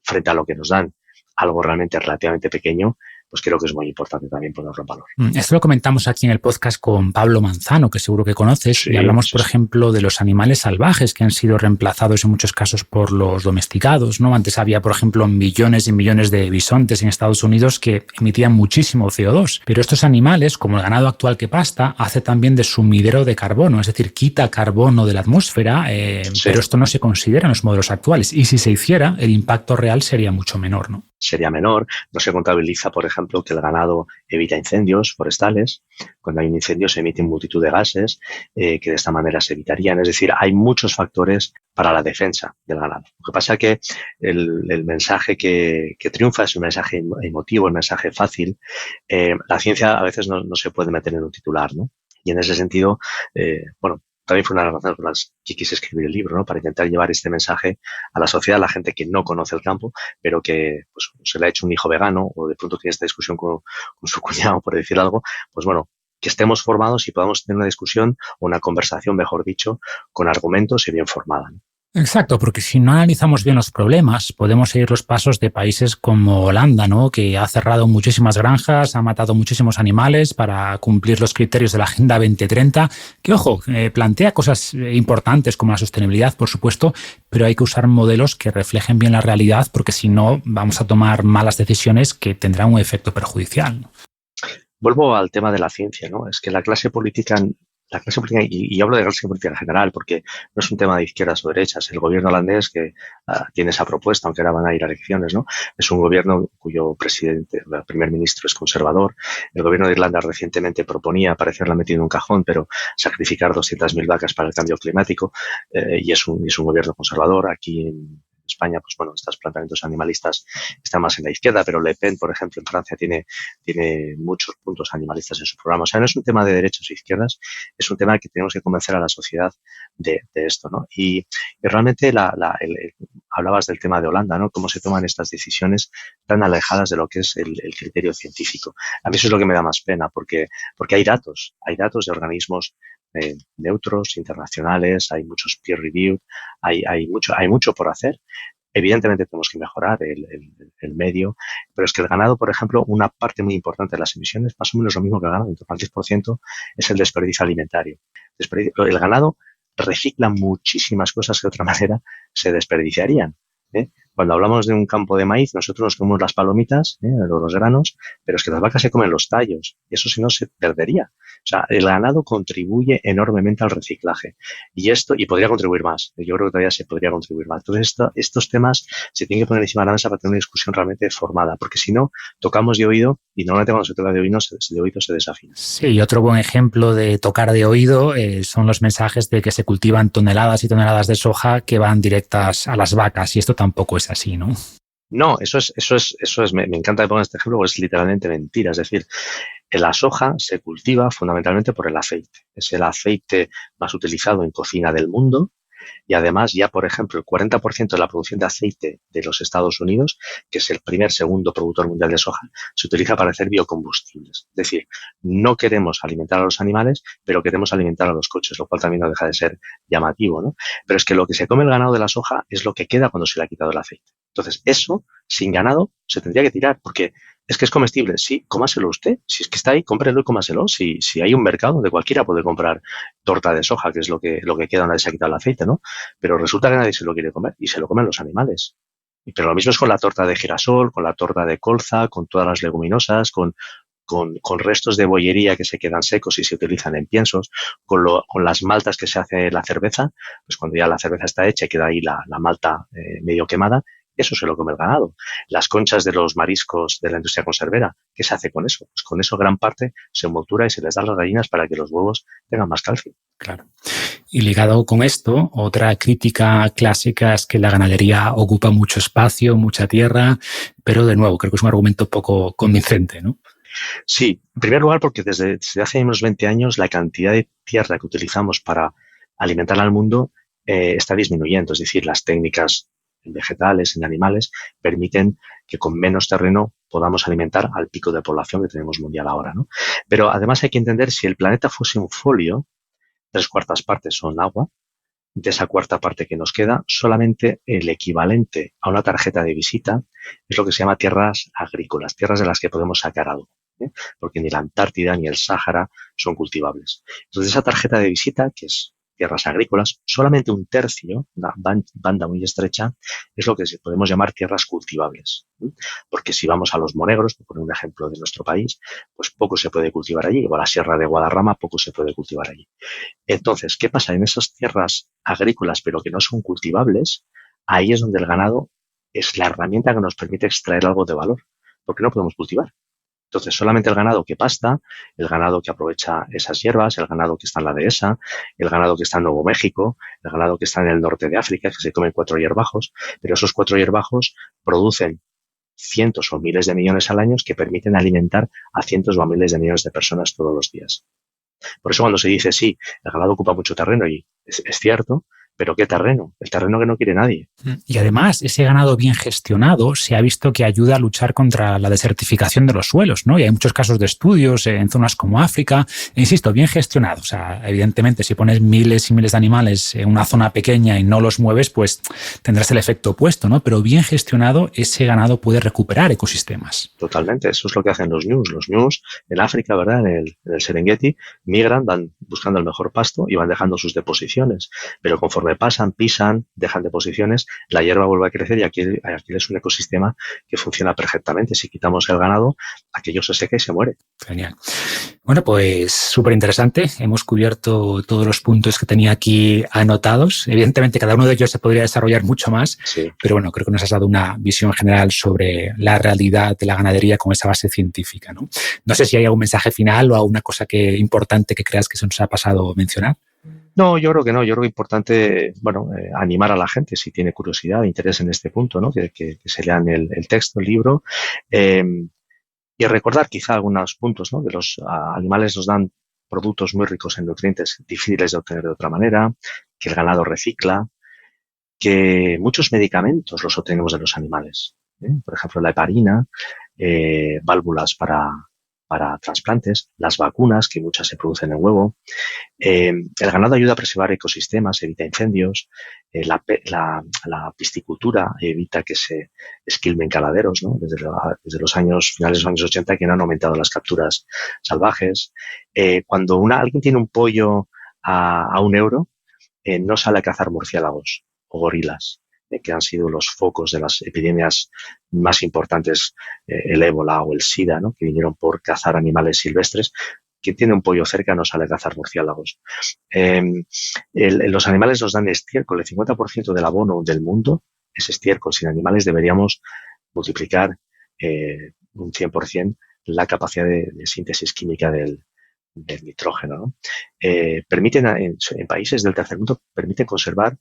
frente a lo que nos dan, algo realmente relativamente pequeño, pues creo que es muy importante también ponerlo en valor. Esto lo comentamos aquí en el podcast con Pablo Manzano, que seguro que conoces, y hablamos, por ejemplo, de los animales salvajes que han sido reemplazados en muchos casos por los domesticados, ¿no? Antes había, por ejemplo, millones y millones de bisontes en Estados Unidos que emitían muchísimo CO2, pero estos animales, como el ganado actual que pasta, hace también de sumidero de carbono, es decir, quita carbono de la atmósfera, pero esto no se considera en los modelos actuales, y si se hiciera, el impacto real sería mucho menor, ¿no? Sería menor, no se contabiliza, por ejemplo, que el ganado evita incendios forestales. Cuando hay un incendio se emiten multitud de gases que de esta manera se evitarían. Es decir, hay muchos factores para la defensa del ganado. Lo que pasa es que el mensaje que triunfa es un mensaje emotivo, un mensaje fácil. La ciencia a veces no se puede meter en un titular, ¿no? Y en ese sentido, también fue una de las razones por las que quise escribir el libro, ¿no? Para intentar llevar este mensaje a la sociedad, a la gente que no conoce el campo, pero que pues, se le ha hecho un hijo vegano o de pronto tiene esta discusión con su cuñado, por decir algo, pues bueno, que estemos formados y podamos tener una discusión o una conversación, mejor dicho, con argumentos y bien formada, ¿no? Exacto, porque si no analizamos bien los problemas, podemos seguir los pasos de países como Holanda, ¿no? Que ha cerrado muchísimas granjas, ha matado muchísimos animales para cumplir los criterios de la Agenda 2030, que, ojo, plantea cosas importantes como la sostenibilidad, por supuesto, pero hay que usar modelos que reflejen bien la realidad, porque si no vamos a tomar malas decisiones que tendrán un efecto perjudicial, ¿no? Vuelvo al tema de la ciencia, ¿no? Es que la clase política, y hablo de clase política en general, porque no es un tema de izquierdas o derechas. El gobierno holandés que tiene esa propuesta, aunque ahora van a ir a elecciones, ¿no? Es un gobierno cuyo primer ministro es conservador. El gobierno de Irlanda recientemente proponía, parece haberla metido en un cajón, pero sacrificar 200.000 vacas para el cambio climático, y es un gobierno conservador. Aquí en España, pues bueno, estos planteamientos animalistas están más en la izquierda, pero Le Pen, por ejemplo, en Francia tiene muchos puntos animalistas en su programa. O sea, no es un tema de derechas o izquierdas, es un tema que tenemos que convencer a la sociedad de esto, ¿no? Y realmente hablabas del tema de Holanda, ¿no? Cómo se toman estas decisiones tan alejadas de lo que es el criterio científico. A mí eso es lo que me da más pena, porque hay datos de organismos neutros, internacionales, hay muchos peer review, hay mucho por hacer, Evidentemente tenemos que mejorar el medio, pero es que el ganado, por ejemplo, una parte muy importante de las emisiones, más o menos lo mismo que el ganado, en torno al 10%, es el desperdicio alimentario. El ganado recicla muchísimas cosas que de otra manera se desperdiciarían. Cuando hablamos de un campo de maíz, nosotros nos comemos las palomitas, los granos, pero es que las vacas se comen los tallos y eso si no se perdería. O sea, el ganado contribuye enormemente al reciclaje y podría contribuir más. Yo creo que todavía se podría contribuir más. Entonces, estos temas se tienen que poner encima de la mesa para tener una discusión realmente formada, porque si no, tocamos de oído y normalmente cuando se toca de oído se desafina. Sí, y otro buen ejemplo de tocar de oído son los mensajes de que se cultivan toneladas y toneladas de soja que van directas a las vacas y esto tampoco es así, ¿no? No, eso es, me encanta que pongas este ejemplo porque es literalmente mentira. Es decir, la soja se cultiva fundamentalmente por el aceite. Es el aceite más utilizado en cocina del mundo y además ya, por ejemplo, el 40% de la producción de aceite de los Estados Unidos, que es el segundo productor mundial de soja, se utiliza para hacer biocombustibles. Es decir, no queremos alimentar a los animales, pero queremos alimentar a los coches, lo cual también no deja de ser llamativo, ¿no? Pero es que lo que se come el ganado de la soja es lo que queda cuando se le ha quitado el aceite. Entonces, eso, sin ganado, se tendría que tirar, porque es que es comestible. Sí, cómaselo usted. Si es que está ahí, cómprelo y cómaselo. Si hay un mercado donde cualquiera puede comprar torta de soja, que es lo que queda una vez se ha quitado el aceite, ¿no? Pero resulta que nadie se lo quiere comer y se lo comen los animales. Pero lo mismo es con la torta de girasol, con la torta de colza, con todas las leguminosas, con restos de bollería que se quedan secos y se utilizan en piensos, con las maltas que se hace la cerveza, pues cuando ya la cerveza está hecha y queda ahí la malta medio quemada, eso se lo come el ganado. Las conchas de los mariscos de la industria conservera, ¿qué se hace con eso? Pues con eso gran parte se envoltura y se les da a las gallinas para que los huevos tengan más calcio. Claro. Y ligado con esto, otra crítica clásica es que la ganadería ocupa mucho espacio, mucha tierra, pero de nuevo, creo que es un argumento poco convincente, ¿no? Sí, en primer lugar porque desde hace unos 20 años la cantidad de tierra que utilizamos para alimentar al mundo está disminuyendo. Es decir, las técnicas en vegetales, en animales, permiten que con menos terreno podamos alimentar al pico de población que tenemos mundial ahora, ¿no? Pero además hay que entender, si el planeta fuese un folio, 3/4 partes son agua, de esa cuarta parte que nos queda, solamente el equivalente a una tarjeta de visita es lo que se llama tierras agrícolas, tierras de las que podemos sacar algo, porque ni la Antártida ni el Sáhara son cultivables. Entonces, esa tarjeta de visita, que es tierras agrícolas, solamente un tercio, una banda muy estrecha, es lo que podemos llamar tierras cultivables. Porque si vamos a los Monegros, por poner un ejemplo de nuestro país, pues poco se puede cultivar allí, o a la Sierra de Guadarrama, poco se puede cultivar allí. Entonces, ¿qué pasa? En esas tierras agrícolas, pero que no son cultivables, ahí es donde el ganado es la herramienta que nos permite extraer algo de valor, porque no podemos cultivar. Entonces, solamente el ganado que pasta, el ganado que aprovecha esas hierbas, el ganado que está en la dehesa, el ganado que está en Nuevo México, el ganado que está en el norte de África, que se comen 4 hierbajos, pero esos 4 hierbajos producen cientos o miles de millones al año que permiten alimentar a cientos o a miles de millones de personas todos los días. Por eso cuando se dice, sí, el ganado ocupa mucho terreno y es cierto, pero ¿qué terreno? El terreno que no quiere nadie. Y además, ese ganado bien gestionado se ha visto que ayuda a luchar contra la desertificación de los suelos, ¿no? Y hay muchos casos de estudios en zonas como África. E insisto, bien gestionado. O sea, evidentemente, si pones miles y miles de animales en una zona pequeña y no los mueves, pues tendrás el efecto opuesto, ¿no? Pero bien gestionado, ese ganado puede recuperar ecosistemas. Totalmente. Eso es lo que hacen los ñus. Los ñus en África, ¿verdad? En el Serengeti, migran, van buscando el mejor pasto y van dejando sus deposiciones. Pero conforme pasan, pisan, dejan deposiciones, la hierba vuelve a crecer y aquí es un ecosistema que funciona perfectamente. Si quitamos el ganado, aquello se seca y se muere. Genial. Bueno, pues súper interesante. Hemos cubierto todos los puntos que tenía aquí anotados. Evidentemente, cada uno de ellos se podría desarrollar mucho más, sí. Pero bueno, creo que nos has dado una visión general sobre la realidad de la ganadería con esa base científica, ¿no? No sé si hay algún mensaje final o alguna cosa importante que creas que se nos ha pasado mencionar. No, yo creo que no. Yo creo que es importante, animar a la gente si tiene curiosidad, interés en este punto, ¿no? Que se lean el texto, el libro, y recordar quizá algunos puntos, ¿no? Que los animales nos dan productos muy ricos en nutrientes difíciles de obtener de otra manera, que el ganado recicla, que muchos medicamentos los obtenemos de los animales, ¿eh? Por ejemplo, la heparina, válvulas para para trasplantes, las vacunas, que muchas se producen en huevo. El ganado ayuda a preservar ecosistemas, evita incendios. La piscicultura evita que se esquilmen caladeros, ¿no? Desde los finales de los años 80 que no han aumentado las capturas salvajes. Cuando alguien tiene un pollo a €1, no sale a cazar murciélagos o gorilas, que han sido los focos de las epidemias más importantes, el ébola o el sida, ¿no? Que vinieron por cazar animales silvestres. Quien tiene un pollo cerca no sale a cazar murciélagos. Los animales nos dan estiércol. El 50% del abono del mundo es estiércol. Sin animales deberíamos multiplicar un 100% la capacidad de síntesis química del nitrógeno, ¿no? Permiten, en países del tercer mundo, permiten conservar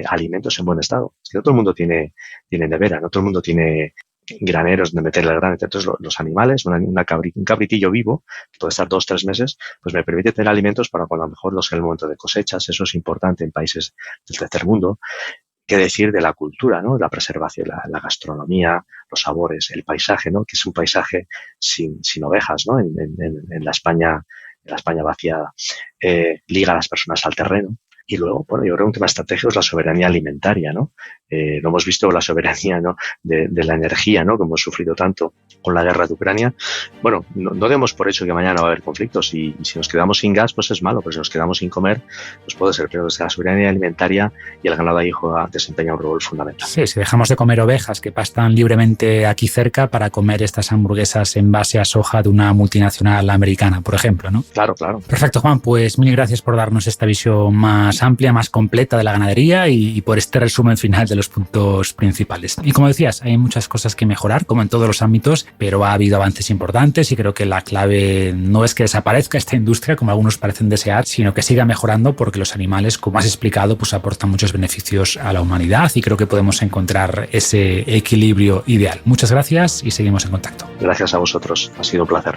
alimentos en buen estado. Es que no todo el mundo tiene nevera, no todo el mundo tiene graneros donde meterle el grano. Entonces, los animales, un cabritillo vivo, que puede estar 2-3 meses, pues me permite tener alimentos para cuando a lo mejor no sea el momento de cosechas. Eso es importante en países del tercer mundo. ¿Qué decir de la cultura, ¿no? La preservación, la gastronomía, los sabores, el paisaje, ¿no? Que es un paisaje sin ovejas, ¿no? En la España vaciada. Liga a las personas al terreno. Y luego, bueno, yo creo que un tema estratégico es la soberanía alimentaria, ¿no? Lo hemos visto, la soberanía, ¿no? de la energía, ¿no? Que hemos sufrido tanto con la guerra de Ucrania. Bueno, no demos por hecho que mañana no va a haber conflictos y si nos quedamos sin gas, pues es malo, pero si nos quedamos sin comer, pues puede ser peor. Desde la soberanía alimentaria y el ganado ahí desempeña un rol fundamental. Sí, si dejamos de comer ovejas que pastan libremente aquí cerca para comer estas hamburguesas en base a soja de una multinacional americana, por ejemplo, ¿no? Claro, claro. Perfecto, Juan, pues mil gracias por darnos esta visión más amplia, más completa de la ganadería y por este resumen final de los puntos principales. Y como decías, hay muchas cosas que mejorar, como en todos los ámbitos, pero ha habido avances importantes y creo que la clave no es que desaparezca esta industria, como algunos parecen desear, sino que siga mejorando porque los animales, como has explicado, pues aportan muchos beneficios a la humanidad y creo que podemos encontrar ese equilibrio ideal. Muchas gracias y seguimos en contacto. Gracias a vosotros, ha sido un placer.